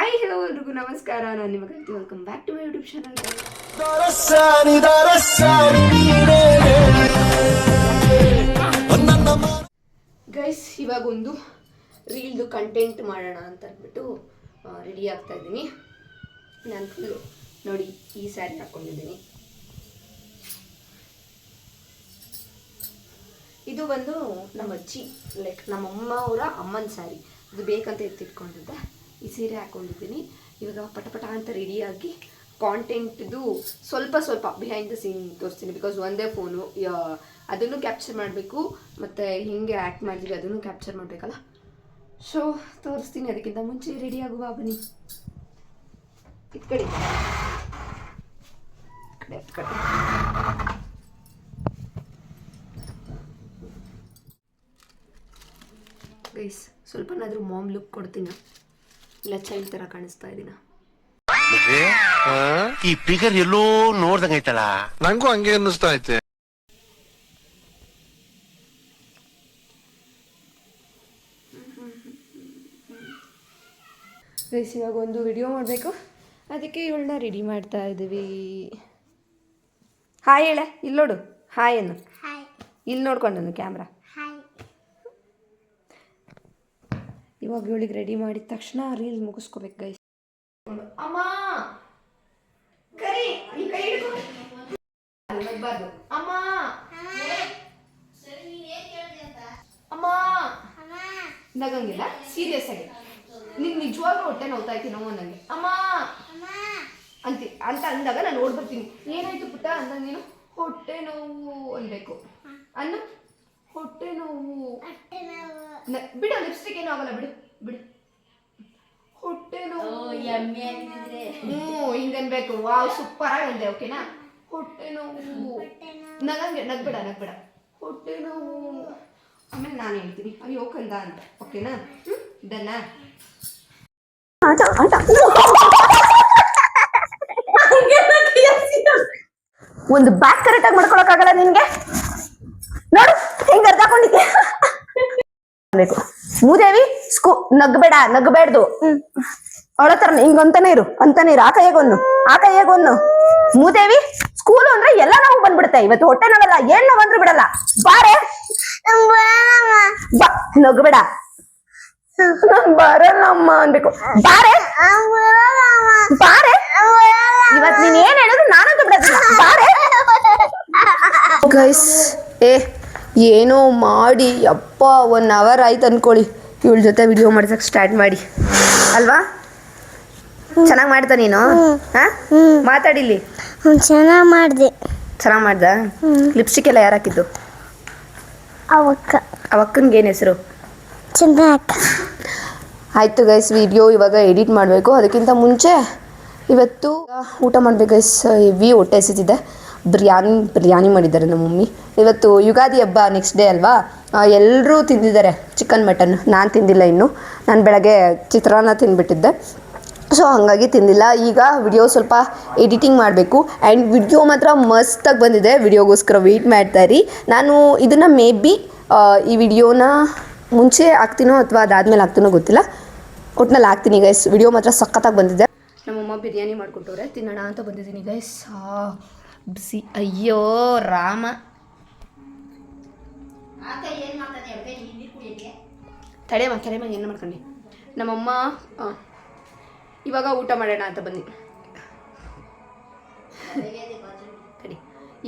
Hi hello ಎಲ್ರಿಗೂ ನಮಸ್ಕಾರ. ನಾನು ನಿಮ್ಮ ಗಂಟಿ. Welcome back to my YouTube channel. Guys, ಇವಾಗ ಒಂದು ರೀಲ್ದು ಕಂಟೆಂಟ್ ಮಾಡೋಣ ಅಂತ ಅಂದ್ಬಿಟ್ಟು ರೆಡಿ ಆಗ್ತಾ ಇದ್ದೀನಿ. ನಾನು ಫುಲ್ಲು ನೋಡಿ ಈ ಸ್ಯಾರಿ ಹಾಕ್ಕೊಂಡಿದ್ದೀನಿ. ಇದು ಬಂದು ನಮ್ಮ ಅಜ್ಜಿ ಲೈಕ್ ನಮ್ಮಮ್ಮ ಅವರ ಅಮ್ಮನ ಸ್ಯಾರಿ. ಅದು ಬೇಕಂತ ಎತ್ತಿಟ್ಕೊಂಡಿದ್ದೆ. ಈ ಸೀರೆ ಹಾಕ್ಕೊಂಡಿದ್ದೀನಿ. ಇವಾಗ ಪಟ ಅಂತ ರೆಡಿಯಾಗಿ ಕಾಂಟೆಂಟ್ದು ಸ್ವಲ್ಪ ಬಿಹೈಂಡ್ ದ ಸೀನ್ ತೋರಿಸ್ತೀನಿ. ಬಿಕಾಸ್ ಒಂದೇ ಫೋನು, ಅದನ್ನು ಕ್ಯಾಪ್ಚರ್ ಮಾಡಬೇಕು ಮತ್ತು ಹಿಂಗೆ ಆ್ಯಕ್ಟ್ ಮಾಡಿದ್ವಿ ಅದನ್ನು ಕ್ಯಾಪ್ಚರ್ ಮಾಡಬೇಕಲ್ಲ. ಸೊ ತೋರಿಸ್ತೀನಿ. ಅದಕ್ಕಿಂತ ಮುಂಚೆ ರೆಡಿ ಆಗುವ ಬನ್ನಿ. ಕಡೆ ಗೈಸ್, ಸ್ವಲ್ಪನಾದರೂ ಮಾಮ್ ಲುಕ್ ಕೊಡ್ತೀನಿ. ಇಲ್ಲ ಚೈಲ್ಡ್ ಥರ ಕಾಣಿಸ್ತಾ ಇದ್ದೀನ. ಈ ಫಿಗರ್ ಎಲ್ಲೋ ನೋಡ್ದಂಗೈತಲ್ಲ, ನಂಗೂ ಹಂಗೆ ಅನ್ನಿಸ್ತಾ ಐತೆ. ಗೈಸ್, ಇವಾಗ ಒಂದು ವಿಡಿಯೋ ಮಾಡಬೇಕು. ಅದಕ್ಕೆ ಇವಳನ್ನ ರೆಡಿ ಮಾಡ್ತಾ ಇದ್ದೀವಿ. ಹಾಯ್ ಹೇಳೆ, ಇಲ್ಲಿ ನೋಡು. ಹಾಯ್ ಅನ್ನು ಇಲ್ಲಿ ನೋಡ್ಕೊಂಡು ಕ್ಯಾಮ್ರಾ. ಇವಾಗ ಇವಳಿಗೆ ರೆಡಿ ಮಾಡಿದ ತಕ್ಷಣ ರೀಲ್ ಮುಗಿಸ್ಕೋಬೇಕು ಗೈಸ್. ಅಮ್ಮ ಕರಿ, ಈ ಕೈ ಹಿಡ್ಕೊ. ನಗ್ಬಾರ್ದು. ಅಮ್ಮ ಅಮ್ಮ ನಗಂಗಿಲ್ಲ, ಸೀರಿಯಸ್ ಆಗಿ. ನಿಂಗೆ ನಿಜವಾಗ್ಲೂ ಹೊಟ್ಟೆ ನೋವ್ತಾ ಐತಿ ನೋವು ನನಗೆ. ಅಮ್ಮ ಅಂತ ಅಂದಾಗ ನಾನು ನೋಡ್ಬರ್ತೀನಿ. ಏನಾಯ್ತು ಪುಟ್ಟ ಅಂದಾಗ ನೀನು ಹೊಟ್ಟೆ ನೋವು ಅನ್ಬೇಕು. ಅನ್ನು ಹೊಟ್ಟೆ ನೋವು ಬಿಡು. ಲಿಪ್ಸ್ಟಿಕ್ ಏನೂ ಆಗಲ್ಲ, ಬಿಡು ಬಿಡು. ಹೊಟ್ಟೆ ನೋವು ಹಿಂಗನ್ಬೇಕು. ವಾವ್, ಸೂಪರ್ ಆಗಿ ಅಂದೆ. ಓಕೆನಾ? ಹೊಟ್ಟೆ ನೋವು ನಗಂಗೆ ನಗ್ಬೇಡ. ಹೊಟ್ಟೆ ನೋವು. ಆಮೇಲೆ ನಾನು ಹೇಳ್ತೀನಿ ಅಯ್ಯೋ ಕಂದ ಅಂತ. ಓಕೆನಾ? ಡನ್ನ. ಒಂದು ಬ್ಯಾಗ್ ಕರೆಕ್ಟಾಗಿ ಮಾಡ್ಕೊಳಕ್ಕಾಗಲ್ಲ ನಿನ್ಗೆ. ನೋಡು ಹೆಂಗ್ ಅರ್ಧಾಕೊಂಡಿದ್ದೆ. ಮೂದೇವಿ ನಗ್ಬೇಡ್ದು. ಅವಳತ್ರ ಹಿಂಗಂತಾನೆ ಇರು. ಆ ಕೈಯಾಗೊನ್ನು ಮೂದೇವಿ. ಸ್ಕೂಲು ಅಂದ್ರೆ ಎಲ್ಲ ನಾವು ಬಂದ್ಬಿಡುತ್ತೆ. ಇವತ್ತು ಹೊಟ್ಟೆ ನೋವಲ್ಲ, ಏನ್ ನೋವು ಅಂದ್ರೂ ಬಿಡಲ್ಲ. ಬಾರೆ ನಗ್ಬೇಡ. ಬರಲ್ಲಮ್ಮ ಅನ್ಬೇಕು. ಬಾರೆ ಇವತ್ ನೀನ್ ಏನ್ ಹೇಳಿದ್ರು ನಾನಂತೂ ಬಿಡೋದಿಲ್ಲ. ಬಾರೆ ಗೈಸ್, ಏನೋ ಮಾಡಿ ಯಪ್ಪ 1 hour ಆಯ್ತು ಅನ್ಕೊಳ್ಳಿ ಇವಳ ಜೊತೆ ವಿಡಿಯೋ ಮಾಡ್ಸಕ್ಕೆ ಸ್ಟಾರ್ಟ್ ಮಾಡಿ. ಅಲ್ವಾ? ಚೆನ್ನಾಗಿ ಮಾಡ್ತಾ ನೀನು? ಮಾತಾಡಿಲ್ಲಿ. ಚೆನ್ನಾಗಿ ಮಾಡ್ದ. ಲಿಪ್ಸ್ಟಿಕ್ ಎಲ್ಲ ಯಾರು ಹಾಕಿದ್ದು? ಅವಕ್ಕನ್ಗೆ ಏನು ಹೆಸರು? ಆಯಿತು ಗೈಸ್, ವಿಡಿಯೋ ಇವಾಗ ಎಡಿಟ್ ಮಾಡಬೇಕು. ಅದಕ್ಕಿಂತ ಮುಂಚೆ ಇವತ್ತು ಊಟ ಮಾಡಬೇಕು ಗೈಸ್. ಹೆವಿ ಹೊಟ್ಟೆ ಹಸಿತಿದೆ. ಬಿರಿಯಾನಿ ಮಾಡಿದ್ದಾರೆ ನಮ್ಮ ಮಮ್ಮಿ. ಇವತ್ತು ಯುಗಾದಿ ಹಬ್ಬ, ನೆಕ್ಸ್ಟ್ ಡೇ ಅಲ್ವಾ. ಎಲ್ಲರೂ ತಿಂದಿದ್ದಾರೆ ಚಿಕನ್ ಮಟನ್. ನಾನು ತಿಂದಿಲ್ಲ ಇನ್ನು. ನಾನು ಬೆಳಗ್ಗೆ ಚಿತ್ರಾನ್ನ ತಿಂದುಬಿಟ್ಟಿದ್ದೆ. ಸೊ ಹಾಗಾಗಿ ತಿಂದಿಲ್ಲ. ಈಗ ವಿಡಿಯೋ ಸ್ವಲ್ಪ ಎಡಿಟಿಂಗ್ ಮಾಡಬೇಕು. ಆ್ಯಂಡ್ ವಿಡಿಯೋ ಮಾತ್ರ ಮಸ್ತಾಗಿ ಬಂದಿದೆ. ವಿಡಿಯೋಗೋಸ್ಕರ ವೆಯ್ಟ್ ಮಾಡ್ತಾಯಿರಿ. ನಾನು ಇದನ್ನು ಮೇ ಬಿ ಈ ವಿಡಿಯೋನ ಮುಂಚೆ ಹಾಕ್ತೀನೋ ಅಥವಾ ಅದಾದಮೇಲೆ ಹಾಕ್ತೀನೋ ಗೊತ್ತಿಲ್ಲ. ಒಟ್ಟಿನಲ್ಲಿ ಹಾಕ್ತೀನಿ ಗೈಸ್. ವಿಡಿಯೋ ಮಾತ್ರ ಸಖತ್ತಾಗಿ ಬಂದಿದೆ. ನಮ್ಮಮ್ಮ ಬಿರಿಯಾನಿ ಮಾಡಿಕೊಟ್ಟವ್ರೆ, ತಿನ್ನೋಣ ಅಂತ ಬಂದಿದ್ದೀನಿ ಗೈಸ್. ಬಿಸಿ. ಅಯ್ಯೋ ರಾಮ, ತಡೆಯಮ್ಮ ಏನು ಮಾಡ್ಕೊಂಡು. ನಮ್ಮಮ್ಮ ಇವಾಗ ಊಟ ಮಾಡೋಣ ಅಂತ ಬಂದು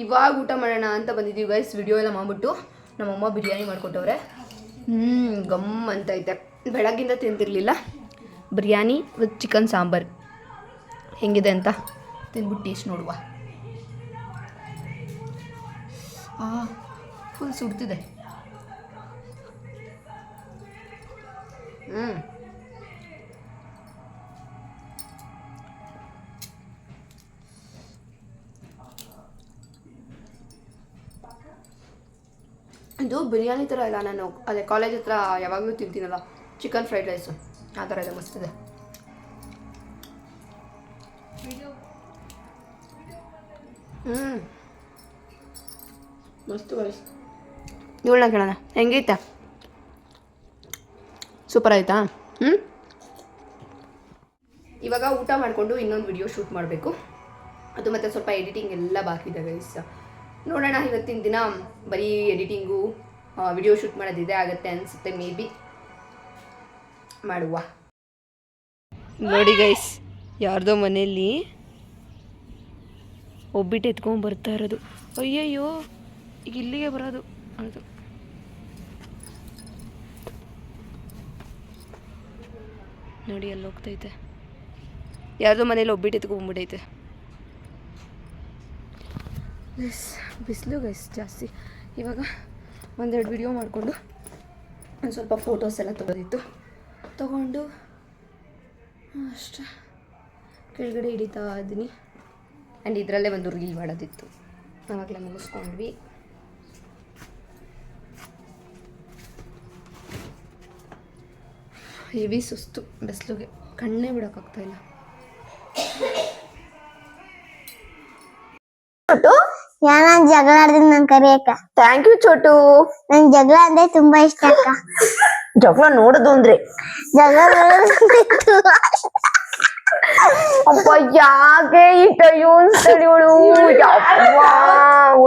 ಇವಾಗ ಊಟ ಮಾಡೋಣ ಅಂತ ಬಂದಿದ್ದೀವಿ ಗೈಸ್. ವಿಡಿಯೋ ಎಲ್ಲ ಮಾಡ್ಬಿಟ್ಟು ನಮ್ಮಮ್ಮ ಬಿರಿಯಾನಿ ಮಾಡಿಕೊಟ್ಟವ್ರೆ. ಗಮ್ ಅಂತ ಐತೆ. ಬೆಳಗ್ಗಿಂದ ತಿಂತಿರಲಿಲ್ಲ. ಬಿರಿಯಾನಿ ವಿತ್ ಚಿಕನ್ ಸಾಂಬಾರು ಹೆಂಗಿದೆ ಅಂತ ತಿಂದ್ಬಿಟ್ಟು ಟೇಸ್ಟ್ ನೋಡುವ. ಫುಲ್ ಸುಡ್ತಿದೆ. ಇದು ಬಿರಿಯಾನಿ ಥರ ಇಲ್ಲ. ನಾನು ಅದೇ ಕಾಲೇಜ್ ಹತ್ರ ಯಾವಾಗಲೂ ತಿಂತೀನಲ್ಲ ಚಿಕನ್ ಫ್ರೈಡ್ ರೈಸು, ಆ ಥರ ಇದೆ. ಮಸ್ತಿದೆ. ಮಸ್ತು ಗೈಸ್. ಇವಳನ್ನ ಕೇಳೋಣ, ಹೆಂಗೈತಾ? ಸೂಪರ್ ಆಯಿತಾ? ಇವಾಗ ಊಟ ಮಾಡಿಕೊಂಡು ಇನ್ನೊಂದು ವಿಡಿಯೋ ಶೂಟ್ ಮಾಡಬೇಕು. ಅದು ಮತ್ತು ಸ್ವಲ್ಪ ಎಡಿಟಿಂಗ್ ಎಲ್ಲ ಬಾಕಿ ಇದೆ ಗೈಸ್. ನೋಡೋಣ, ಇವತ್ತಿನ ದಿನ ಬರೀ ಎಡಿಟಿಂಗು ವಿಡಿಯೋ ಶೂಟ್ ಮಾಡೋದಿದೆ ಆಗುತ್ತೆ ಅನಿಸುತ್ತೆ. ಮೇ ಬಿ ಮಾಡುವ. ನೋಡಿ ಗೈಸ್, ಯಾರ್ದೋ ಮನೆಯಲ್ಲಿ ಒಬ್ಬಿಟ್ಟು ಎತ್ಕೊಂಡು ಬರ್ತಾ ಇರೋದು. ಅಯ್ಯಯ್ಯೋ, ಈಗ ಇಲ್ಲಿಗೆ ಬರೋದು ಅದು. ನೋಡಿ ಅಲ್ಲಿ ಹೋಗ್ತೈತೆ, ಯಾರ್ದೋ ಮನೇಲಿ ಒಬ್ಬಿಟ್ಟು ಎತ್ಕೊಂಡ್ಬಿಟ್ಟೈತೆ. ಬಿಸಿಲು ಗೈಸ್ ಜಾಸ್ತಿ. ಇವಾಗ ಒಂದೆರಡು ವಿಡಿಯೋ ಮಾಡಿಕೊಂಡು ಒಂದು ಸ್ವಲ್ಪ ಫೋಟೋಸ್ ಎಲ್ಲ ತೊಗೊಂಡು ಅಷ್ಟೇ ಕೆಳಗಡೆ ಹಿಡಿತಾ ಇದ್ದೀನಿ. ಆ್ಯಂಡ್ ಇದರಲ್ಲೇ ಒಂದು ರೀಲ್ ಮಾಡೋದಿತ್ತು, ಆವಾಗಲೇ ಮುಗಿಸ್ಕೊಂಡ್ವಿ. ಹೆವಿ ಸುಸ್ತು ಬಿಸಿಲಿಗೆ, ಕಣ್ಣೇ ಬಿಡೋಕ್ಕಾಗ್ತಾಯಿಲ್ಲ. ನಾನು ಜಗಳ ಆಡ್ತೀನಿ ನನ್ ಕರಿಯಕ್ಕ. Thank you Chotu. ನನ್ ಜಗಳ ಅಂದ್ರೆ ತುಂಬಾ ಇಷ್ಟ ಅಕ್ಕ. ಜಗಳ ನೋಡೋದು ಅಂದ್ರೆ ಜಗಳ ಅಪ್ಪ ಯಾಕೆ ಈ ಟೈನ್ಸ್ತಾಳೆ ಇವಳು.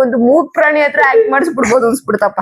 ಒಂದು ಮೂಕ್ ಪ್ರಾಣಿ ಹತ್ರ ಆಕ್ಟ್ ಮಾಡಿಸ್ಬಿಡ್ಬೋದು ಅನ್ಸ್ಬಿಡ್ತಪ್ಪ.